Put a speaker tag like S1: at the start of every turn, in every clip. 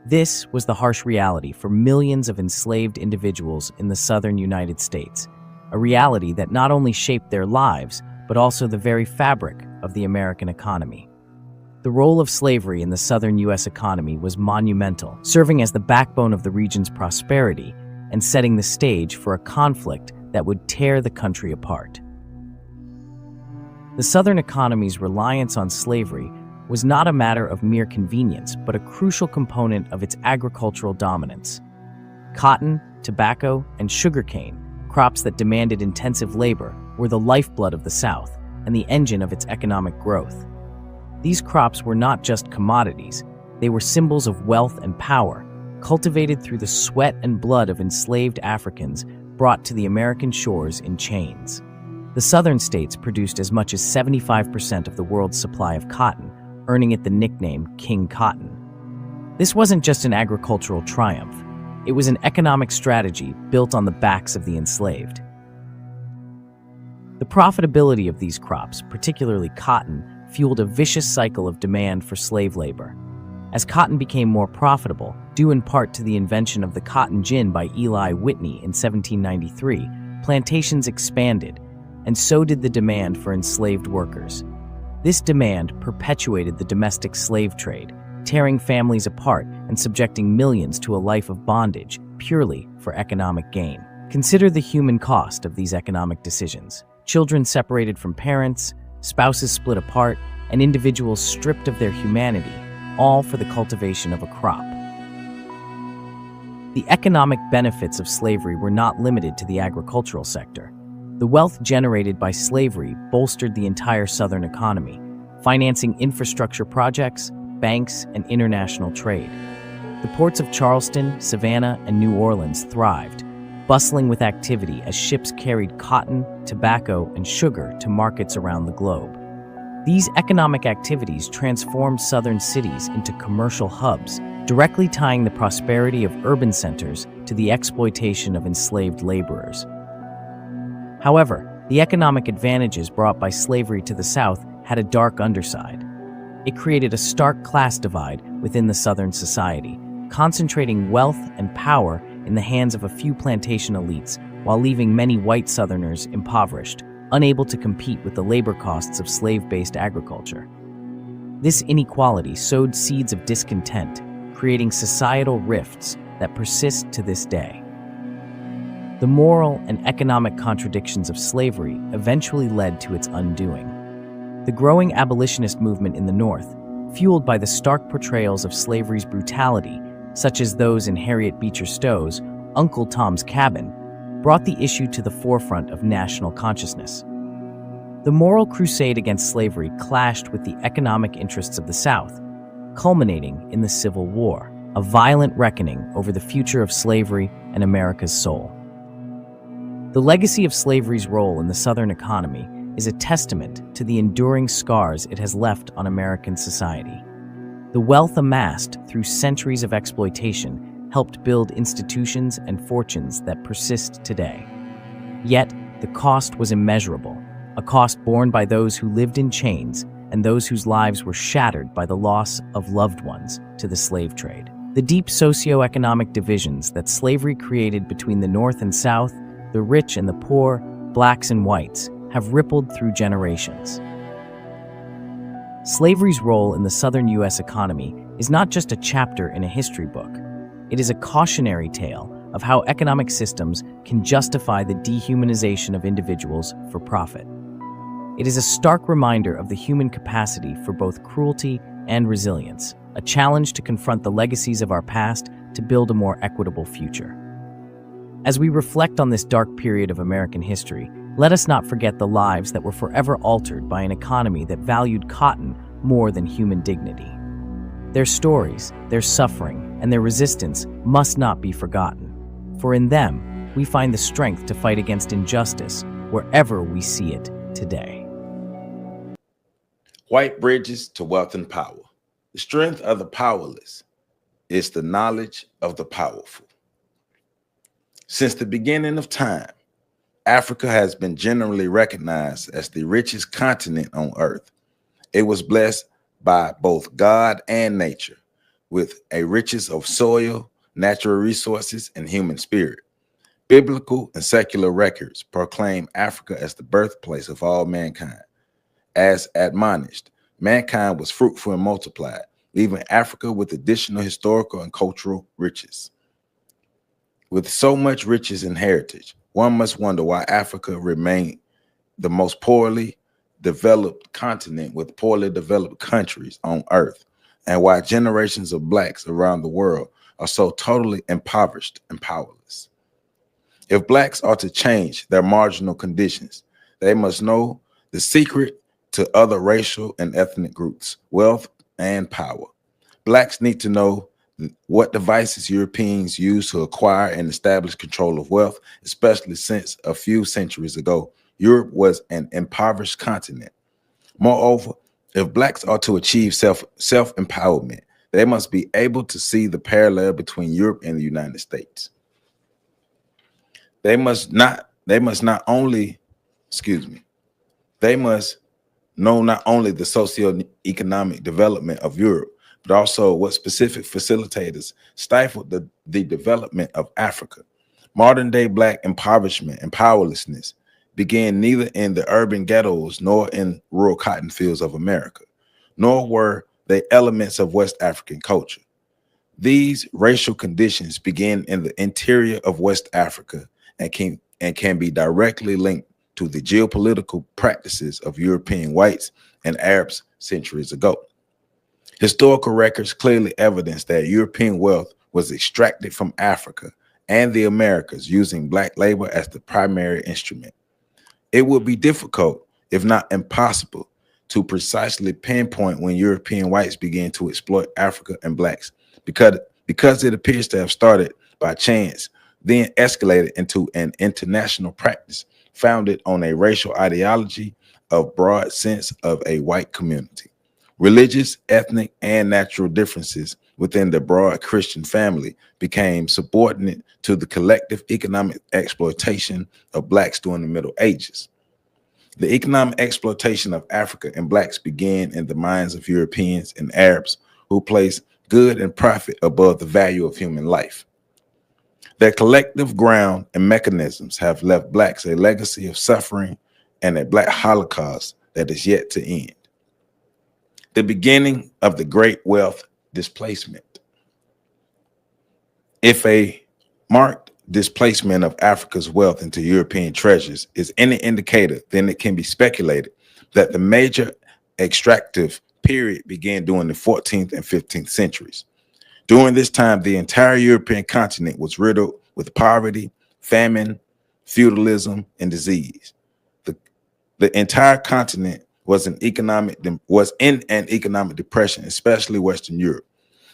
S1: This was the harsh reality for millions of enslaved individuals in the southern United States, a reality that not only shaped their lives, but also the very fabric of the American economy. The role of slavery in the southern U.S. economy was monumental, serving as the backbone of the region's prosperity and setting the stage for a conflict that would tear the country apart. The Southern economy's reliance on slavery was not a matter of mere convenience, but a crucial component of its agricultural dominance. Cotton, tobacco, and sugarcane, crops that demanded intensive labor, were the lifeblood of the South and the engine of its economic growth. These crops were not just commodities, they were symbols of wealth and power, cultivated through the sweat and blood of enslaved Africans brought to the American shores in chains. The southern states produced as much as 75% of the world's supply of cotton, earning it the nickname King Cotton. This wasn't just an agricultural triumph, it was an economic strategy built on the backs of the enslaved. The profitability of these crops, particularly cotton, fueled a vicious cycle of demand for slave labor. As cotton became more profitable, due in part to the invention of the cotton gin by Eli Whitney in 1793, plantations expanded, and so did the demand for enslaved workers. This demand perpetuated the domestic slave trade, tearing families apart and subjecting millions to a life of bondage purely for economic gain. Consider the human cost of these economic decisions. Children separated from parents, spouses split apart, and individuals stripped of their humanity, all for the cultivation of a crop. The economic benefits of slavery were not limited to the agricultural sector. The wealth generated by slavery bolstered the entire Southern economy, financing infrastructure projects, banks, and international trade. The ports of Charleston, Savannah, and New Orleans thrived, bustling with activity as ships carried cotton, tobacco, and sugar to markets around the globe. These economic activities transformed southern cities into commercial hubs, directly tying the prosperity of urban centers to the exploitation of enslaved laborers. However, the economic advantages brought by slavery to the South had a dark underside. It created a stark class divide within the Southern society, concentrating wealth and power in the hands of a few plantation elites while leaving many white Southerners impoverished, unable to compete with the labor costs of slave-based agriculture. This inequality sowed seeds of discontent, creating societal rifts that persist to this day. The moral and economic contradictions of slavery eventually led to its undoing. The growing abolitionist movement in the North, fueled by the stark portrayals of slavery's brutality, such as those in Harriet Beecher Stowe's Uncle Tom's Cabin, brought the issue to the forefront of national consciousness. The moral crusade against slavery clashed with the economic interests of the South, culminating in the Civil War, a violent reckoning over the future of slavery and America's soul. The legacy of slavery's role in the Southern economy is a testament to the enduring scars it has left on American society. The wealth amassed through centuries of exploitation helped build institutions and fortunes that persist today. Yet, the cost was immeasurable, a cost borne by those who lived in chains and those whose lives were shattered by the loss of loved ones to the slave trade. The deep socioeconomic divisions that slavery created between the North and South, the rich and the poor, blacks and whites, have rippled through generations. Slavery's role in the Southern U.S. economy is not just a chapter in a history book. It is a cautionary tale of how economic systems can justify the dehumanization of individuals for profit. It is a stark reminder of the human capacity for both cruelty and resilience, a challenge to confront the legacies of our past to build a more equitable future. As we reflect on this dark period of American history, let us not forget the lives that were forever altered by an economy that valued cotton more than human dignity. Their stories, their suffering, and their resistance must not be forgotten, for in them, we find the strength to fight against injustice wherever we see it today.
S2: White bridges to wealth and power. The strength of the powerless is the knowledge of the powerful. Since the beginning of time, Africa has been generally recognized as the richest continent on earth. It was blessed by both God and nature, with a riches of soil, natural resources, and human spirit. Biblical and secular records proclaim Africa as the birthplace of all mankind. As admonished, mankind was fruitful and multiplied, leaving Africa with additional historical and cultural riches. With so much riches and heritage, one must wonder why Africa remained the most poorly developed continent with poorly developed countries on earth, and why generations of blacks around the world are so totally impoverished and powerless. If blacks are to change their marginal conditions, they must know the secret to other racial and ethnic groups, wealth, and power. Blacks need to know what devices Europeans use to acquire and establish control of wealth, especially since a few centuries ago, Europe was an impoverished continent. Moreover, if blacks are to achieve self-empowerment, they must be able to see the parallel between Europe and the United States. They must not only, they must know not only the socio-economic development of Europe, but also what specific facilitators stifled the development of Africa. Modern day black impoverishment and powerlessness began neither in the urban ghettos nor in rural cotton fields of America, nor were they elements of West African culture. These racial conditions begin in the interior of West Africa and can be directly linked to the geopolitical practices of European whites and Arabs centuries ago. Historical records clearly evidence that European wealth was extracted from Africa and the Americas using black labor as the primary instrument. It would be difficult, if not impossible, to precisely pinpoint when European whites began to exploit Africa and blacks, because it appears to have started by chance, then escalated into an international practice founded on a racial ideology of broad sense of a white community. Religious, ethnic, and natural differences within the broad Christian family became subordinate to the collective economic exploitation of blacks during the Middle Ages. The economic exploitation of Africa and blacks began in the minds of Europeans and Arabs who placed good and profit above the value of human life. Their collective ground and mechanisms have left blacks a legacy of suffering and a black holocaust that is yet to end. The beginning of the great wealth displacement. If a marked displacement of Africa's wealth into European treasures is any indicator, then it can be speculated that the major extractive period began during the 14th and 15th centuries. During this time, the entire European continent was riddled with poverty, famine, feudalism, and disease. The entire continent was in an economic depression, especially Western Europe.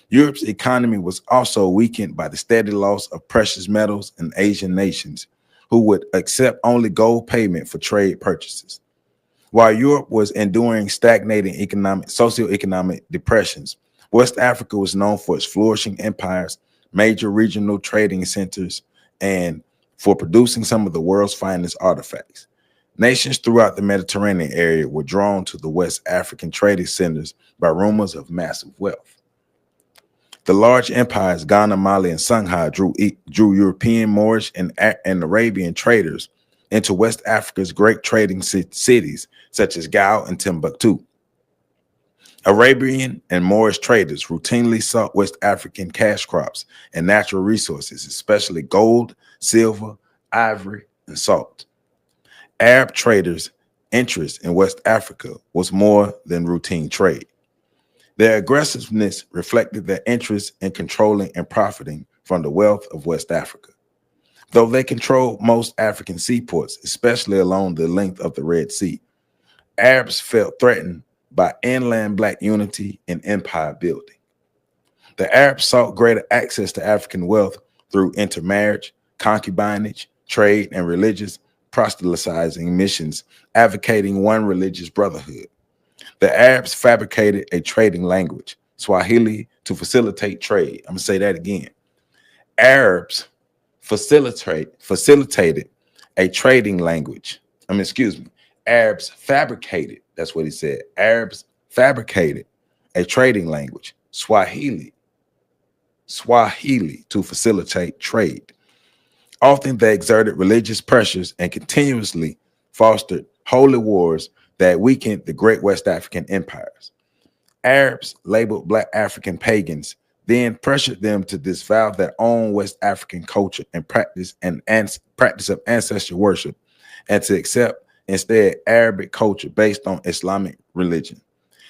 S2: Europe's economy was also weakened by the steady loss of precious metals in Asian nations who would accept only gold payment for trade purchases. While Europe was enduring stagnating socioeconomic depressions, West Africa was known for its flourishing empires, major regional trading centers, and for producing some of the world's finest artifacts. Nations throughout the Mediterranean area were drawn to the West African trading centers by rumors of massive wealth. The large empires Ghana, Mali, and Sangha drew European, Moorish, and Arabian traders into West Africa's great trading cities such as Gao and Timbuktu. Arabian and Moorish traders routinely sought West African cash crops and natural resources, especially gold, silver, ivory, and salt. Arab traders' interest in West Africa was more than routine trade. Their aggressiveness reflected their interest in controlling and profiting from the wealth of West Africa. Though they controlled most African seaports, especially along the length of the Red Sea, Arabs felt threatened by inland black unity and empire building. The Arabs sought greater access to African wealth through intermarriage, concubinage, trade, and religious proselytizing missions, advocating one religious brotherhood. The Arabs fabricated a trading language, Swahili, to facilitate trade. I'm gonna say that again. Arabs facilitated a trading language. Arabs fabricated, that's what he said. Arabs fabricated a trading language, Swahili, Swahili to facilitate trade. Often they exerted religious pressures and continuously fostered holy wars that weakened the great West African empires. Arabs labeled Black African pagans, then pressured them to disavow their own West African culture and practice of ancestral worship, and to accept instead Arabic culture based on Islamic religion.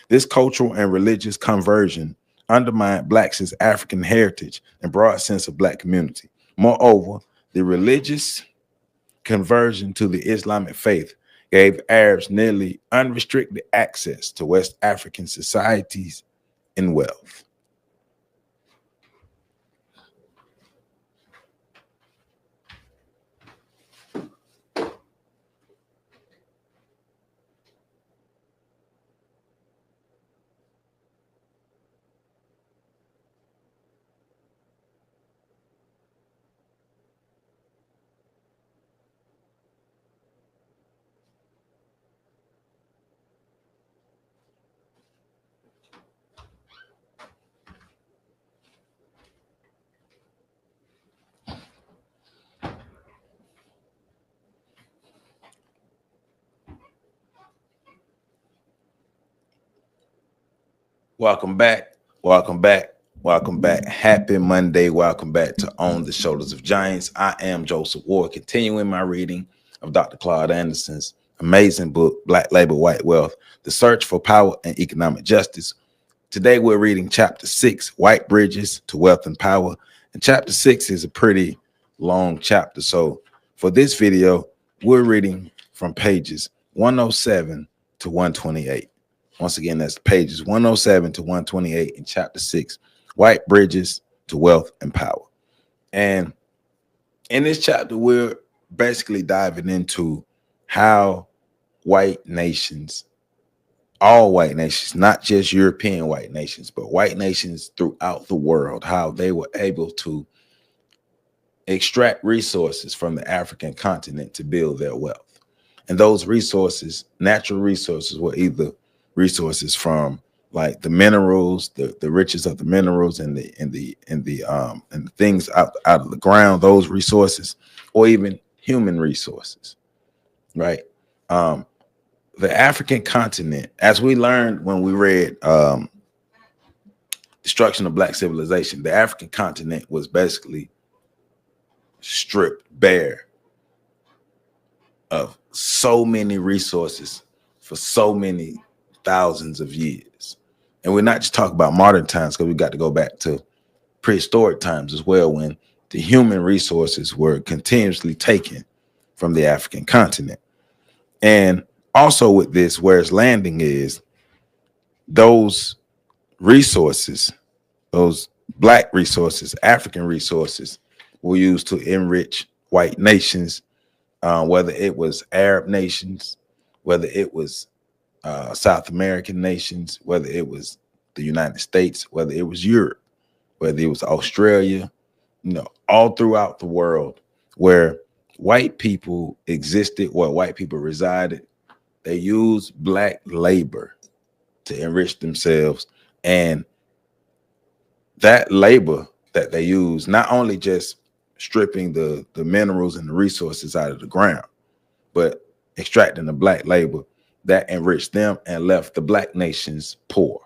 S2: This cultural and religious conversion undermined Blacks' African heritage and broad sense of Black community. Moreover, the religious conversion to the Islamic faith gave Arabs nearly unrestricted access to West African societies and wealth. Welcome back. Welcome back. Welcome back. Happy Monday. Welcome back to On the Shoulders of Giants. I am Joseph Ward, continuing my reading of Dr. Claude Anderson's amazing book, Black Labor, White Wealth, The Search for Power and Economic Justice. Today we're reading Chapter 6, White Bridges to Wealth and Power. And Chapter 6 is a pretty long chapter. So for this video, we're reading from pages 107 to 128. Once again, that's pages 107 to 128 in Chapter 6, White Bridges to Wealth and Power. And in this chapter, we're basically diving into how white nations, all white nations, not just European white nations, but white nations throughout the world, how they were able to extract resources from the African continent to build their wealth. And those resources, natural resources, were either resources from like the minerals, the riches of the minerals and the things out of the ground, those resources, or even human resources, right? The African continent, as we learned when we read Destruction of Black Civilization, the African continent was basically stripped bare of so many resources for so many thousands of years. And we're not just talking about modern times, because we got to go back to prehistoric times as well, when the human resources were continuously taken from the African continent. And also with this, where it's landing is those resources, those Black resources, African resources, were used to enrich white nations, whether it was Arab nations, whether it was South American nations, whether it was the United States, whether it was Europe, whether it was Australia, all throughout the world where white people existed, where white people resided, they used Black labor to enrich themselves. And that labor that they use, not only just stripping the minerals and the resources out of the ground, but extracting the Black labor that enriched them and left the Black nations poor,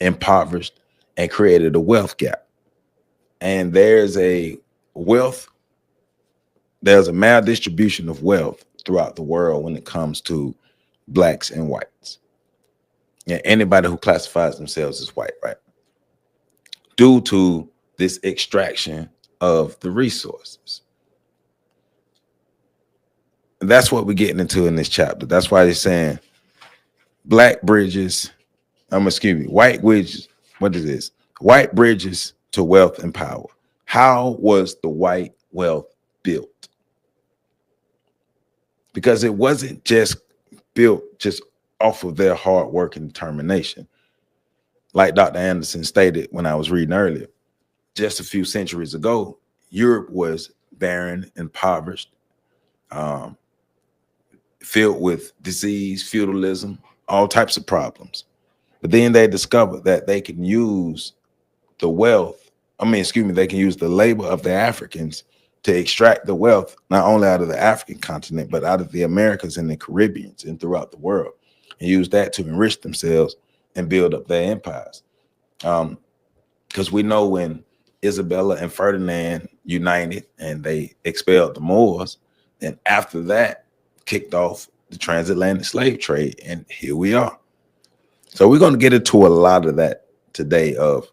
S2: impoverished, and created a wealth gap. And there's a maldistribution of wealth throughout the world when it comes to Blacks and whites. Yeah, anybody who classifies themselves as white, right? Due to this extraction of the resources. And that's what we're getting into in this chapter. That's why they're saying white bridges. What is this? White bridges to wealth and power. How was the white wealth built? Because it wasn't just built just off of their hard work and determination. Like Dr. Anderson stated when I was reading earlier, just a few centuries ago, Europe was barren, impoverished, filled with disease, feudalism, all types of problems. But then they discovered that they can use the wealth they can use the labor of the Africans to extract the wealth, not only out of the African continent, but out of the Americas and the Caribbeans and throughout the world, and use that to enrich themselves and build up their empires. Because we know when Isabella and Ferdinand united and they expelled the Moors, and after that kicked off the transatlantic slave trade, and here we are. So we're going to get into a lot of that today, of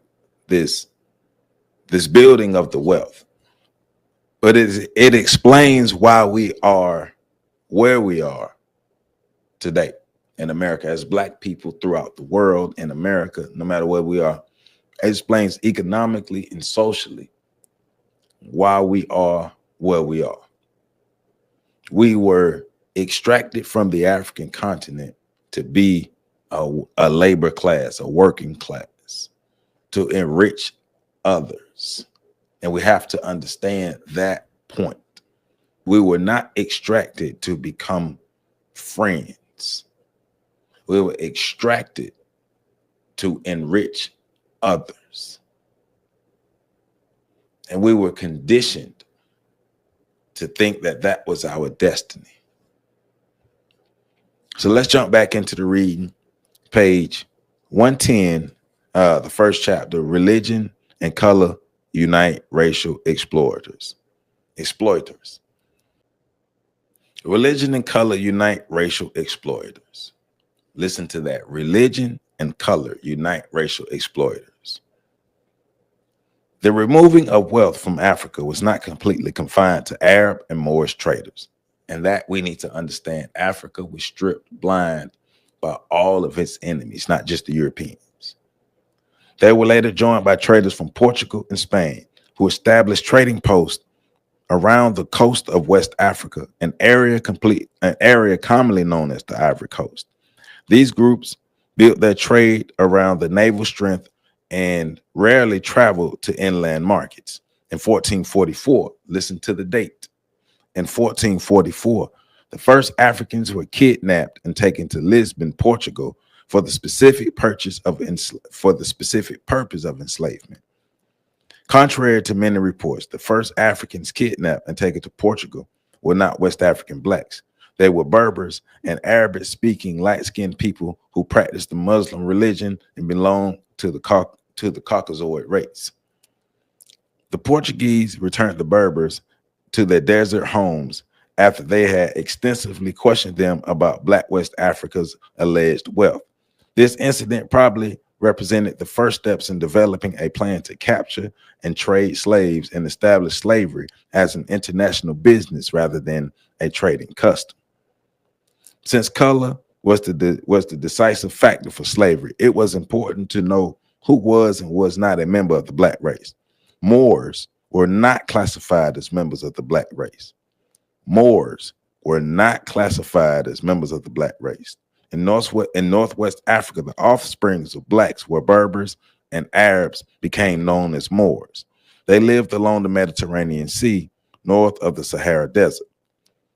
S2: this building of the wealth. But it explains why we are where we are today in America as Black people throughout the world, in America, no matter where we are. It explains economically and socially why we are where we are. We were extracted from the African continent to be a labor class, a working class, to enrich others. And we have to understand that point. We were not extracted to become friends. We were extracted to enrich others. And we were conditioned to think that that was our destiny. So let's jump back into the reading, page 110, the first chapter, Religion and Color Unite Racial Exploiters. Religion and color unite racial exploiters. Listen to that. Religion and color unite racial exploiters. The removing of wealth from Africa was not completely confined to Arab and Moorish traders. And that we need to understand. Africa was stripped blind by all of its enemies, not just the Europeans. They were later joined by traders from Portugal and Spain, who established trading posts around the coast of West Africa, an area commonly known as the Ivory Coast. These groups built their trade around the naval strength and rarely traveled to inland markets. In 1444, listen to the date. In 1444, the first Africans were kidnapped and taken to Lisbon, Portugal, for the specific purpose of enslavement. Contrary to many reports, the first Africans kidnapped and taken to Portugal were not West African Blacks. They were Berbers and Arabic-speaking light-skinned people who practiced the Muslim religion and belonged to the Caucasoid race. The Portuguese returned the Berbers to their desert homes after they had extensively questioned them about Black West Africa's alleged wealth. This incident probably represented the first steps in developing a plan to capture and trade slaves and establish slavery as an international business rather than a trading custom. Since color was the decisive factor for slavery, it was important to know who was and was not a member of the Black race. Moors were not classified as members of the Black race. Moors were not classified as members of the Black race. In Northwest Africa, the offsprings of Blacks were Berbers, and Arabs became known as Moors. They lived along the Mediterranean Sea, north of the Sahara Desert.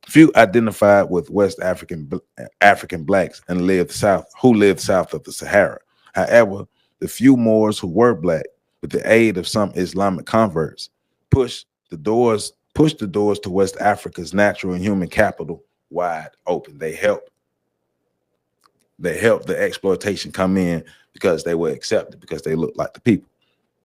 S2: Few identified with West African Blacks and who lived south of the Sahara. However, the few Moors who were Black, with the aid of some Islamic converts, pushed the doors to West Africa's natural and human capital wide open. They helped the exploitation come in because they were accepted, because they looked like the people.